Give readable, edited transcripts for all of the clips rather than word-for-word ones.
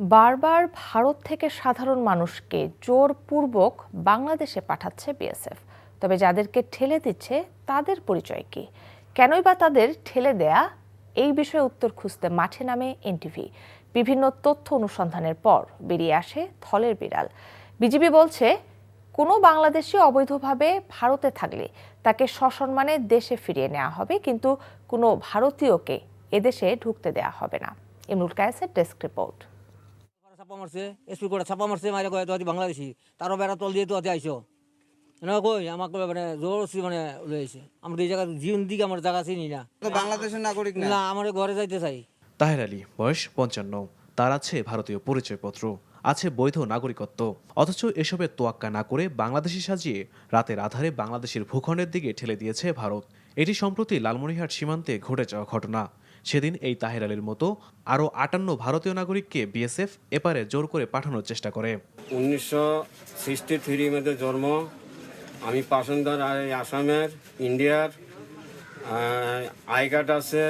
বারবার ভারত থেকে সাধারণ মানুষকে জোরপূর্বক বাংলাদেশে পাঠাচ্ছে বিএসএফ। তবে যাদেরকে ঠেলে দিচ্ছে তাদের পরিচয় কি, কেনই বা তাদের ঠেলে দেয়া, এই বিষয়ে উত্তর খুঁজতে মাঠে নামে এনটিভি। বিভিন্ন তথ্য অনুসন্ধানের পর বেরিয়ে আসে থলের বিড়াল। বিজিবি বলছে, কোনো বাংলাদেশি অবৈধভাবে ভারতে থাকলে তাকে সসম্মানে দেশে ফিরিয়ে নেওয়া হবে, কিন্তু কোনো ভারতীয়কে এদেশে ঢুকতে দেওয়া হবে না। ইমরুল কায়েসের ডেস্ক রিপোর্ট। ছাপা মারছে, এসপি করে ছাপা মারছে, মারে কয় তুই বাংলাদেশি, তারও বেড়া তল দিয়ে তো আইসো না, কই আমাকে মানে জোরসি মানে লইছে। আমরা এই জায়গা জীবন দিকে আমার জায়গা চিনি না, বাংলাদেশের নাগরিক না আমার ঘরে যাইতে চাই। তাহের আলী বয়স 55, তার আছে ভারতীয় পরিচয়পত্র, আছে বৈধ নাগরিকত্ব, অথচ এসবের তোয়াক্কা না করে বাংলাদেশি সাজিয়ে রাতের আধারে বাংলাদেশের ভূখণ্ডের দিকে ঠেলে দিয়েছে ভারত। এটি সম্প্রতি লালমনিরহাট সীমান্তে ঘটে যাওয়া ঘটনা। সেদিন এই তাহের আলীর মতো আরও 58 ভারতীয় নাগরিককে বিএসএফ এপারে জোর করে পাঠানোর চেষ্টা করে। 1963 মধ্যে জন্ম, আমি পাসেঞ্জার আসামের, ইন্ডিয়ার, আই কার্ড আছে,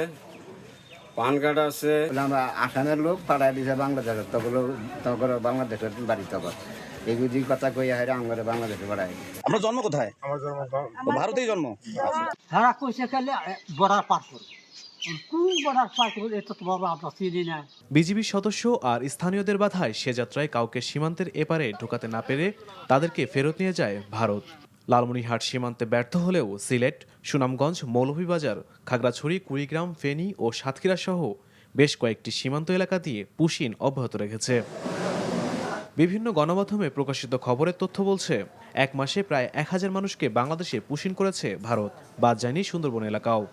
পান কার্ড আছে। আমরা আসামের লোক পাড়ায় দিছে বাংলাদেশের, তখন বাংলাদেশের বাড়ি, তখন এগুলি কথা কইয়া হয় আমরা বাংলাদেশে পাড়ায়। আমরা জন্ম কোথায়? আমার জন্ম ভারতেই জন্ম। হ্যাঁ কইছে খালি বর্ডার পার করবে, কোন বর্ডার পার করবে এটা তো বাবা আমরা চিনি না। বিজিবি সদস্য আর স্থানীয়দের বাধায় সে যাত্রায় কাউকে সীমান্তের এপারে ঢোকাতে না পেরে তাদেরকে ফেরত নিয়ে যায় ভারত। লালমনিরহাট সীমান্তে ব্যর্থ হলেও সিলেট, সুনামগঞ্জ, মৌলভীবাজার, খাগড়াছড়ি, কুড়িগ্রাম, ফেনী ও সাতক্ষীরা সহ বেশ কয়েকটি সীমান্ত এলাকা দিয়ে পুশিন অব্যাহত রেখেছে। বিভিন্ন গণমাধ্যমে প্রকাশিত খবরের তথ্য বলছে, এক মাসে প্রায় 1000 মানুষকে বাংলাদেশে পুশিন করেছে ভারত, বাদ যায়নি সুন্দরবন এলাকাও।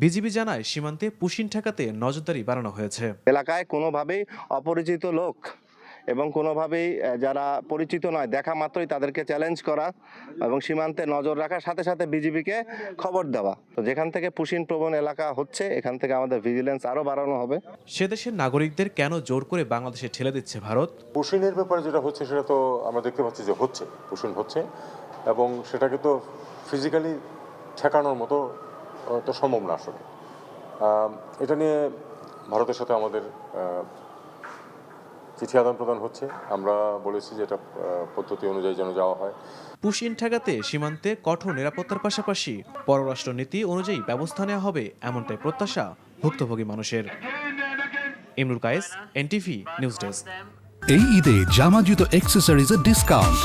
বিজিবি জানায়, সীমান্তে পুশিন ঠেকাতে নজরদারি বাড়ানো হয়েছে। এলাকায় কোনোভাবেই অপরিচিত লোক এবং কোনোভাবেই যারা পরিচিত নয়, দেখা মাত্রই তাদেরকে চ্যালেঞ্জ করা এবং সীমান্তে নজর রাখার সাথে সাথে বিজিবিকে খবর দেওয়া। তো যেখান থেকে পুশিন প্রবণ এলাকা হচ্ছে, এখান থেকে আমাদের ভিজিলেন্স আরও বাড়ানো হবে। সে দেশের নাগরিকদের কেন জোর করে বাংলাদেশে ঠেলে দিচ্ছে ভারত? পুশিনের ব্যাপারে যেটা হচ্ছে সেটা তো আমরা দেখতে পাচ্ছি যে হচ্ছে, পুশিন হচ্ছে, এবং সেটাকে তো ফিজিক্যালি ঠেকানোর মতো তো সম্ভব না আসলে। এটা নিয়ে ভারতের সাথে আমাদের চিঠি আদান প্রদান হচ্ছে। আমরা বলেছি যে এটা পদ্ধতি অনুযায়ী যেন যাওয়া হয়। পুশিন ঠেকাতে সীমান্তে কঠোর নিরাপত্তার পাশাপাশি পররাষ্ট্রনীতি অনুযায়ী ব্যবস্থা নেওয়া হবে, এমনটাই প্রত্যাশা ভুক্তভোগী মানুষের। Imrul Kayes, NTV news desk. এই ঈদে জামা জুতো অ্যাক্সেসরিজের ডিসকাউন্ট।